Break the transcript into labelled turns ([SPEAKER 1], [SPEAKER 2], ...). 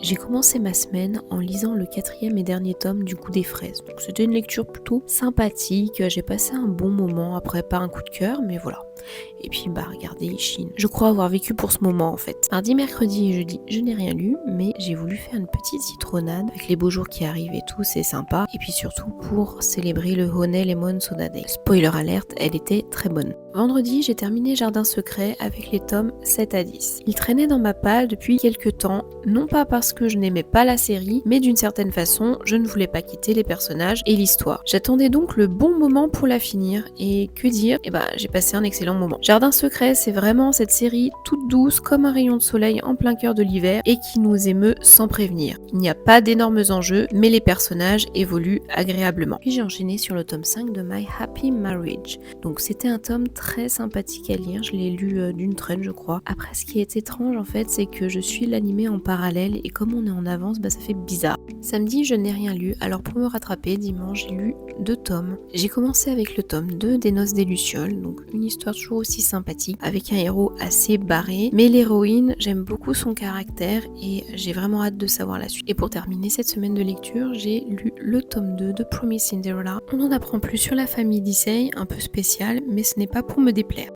[SPEAKER 1] J'ai commencé ma semaine en lisant le 4e et dernier tome du Goût des fraises. Donc c'était une lecture plutôt sympathique, j'ai passé un bon moment, après pas un coup de cœur, mais voilà. Et puis regardez Ishin. Je crois avoir vécu pour ce moment en fait. Mardi, mercredi et jeudi, je n'ai rien lu, mais j'ai voulu faire une petite citronnade avec les beaux jours qui arrivent et tout, c'est sympa. Et puis surtout pour célébrer le Honey Lemon Soda Day. Spoiler alerte, elle était très bonne. Vendredi, j'ai terminé Jardin secret avec les tomes 7 à 10. Il traînait dans ma palle depuis quelques temps, non pas parce que je n'aimais pas la série, mais d'une certaine façon, je ne voulais pas quitter les personnages et l'histoire. J'attendais donc le bon moment pour la finir, et que dire, j'ai passé un excellent moment. Jardin secret, c'est vraiment cette série toute douce comme un rayon de soleil en plein cœur de l'hiver et qui nous émeut sans prévenir. Il n'y a pas d'énormes enjeux, mais les personnages évoluent agréablement. Puis j'ai enchaîné sur le tome 5 de My Happy Marriage. Donc c'était un tome très sympathique à lire, je l'ai lu d'une traîne je crois. Après ce qui est étrange en fait, c'est que je suis l'animé en parallèle et comme on est en avance, ça fait bizarre. Samedi, je n'ai rien lu, alors pour me rattraper, dimanche, j'ai lu 2 tomes. J'ai commencé avec le tome 2 des Noces des Lucioles, donc une histoire toujours aussi sympathique, avec un héros assez barré, mais l'héroïne, j'aime beaucoup son caractère et j'ai vraiment hâte de savoir la suite. Et pour terminer cette semaine de lecture, j'ai lu le tome 2 de Promise Cinderella. On en apprend plus sur la famille Dissey, un peu spéciale, mais ce n'est pas pour me déplaire.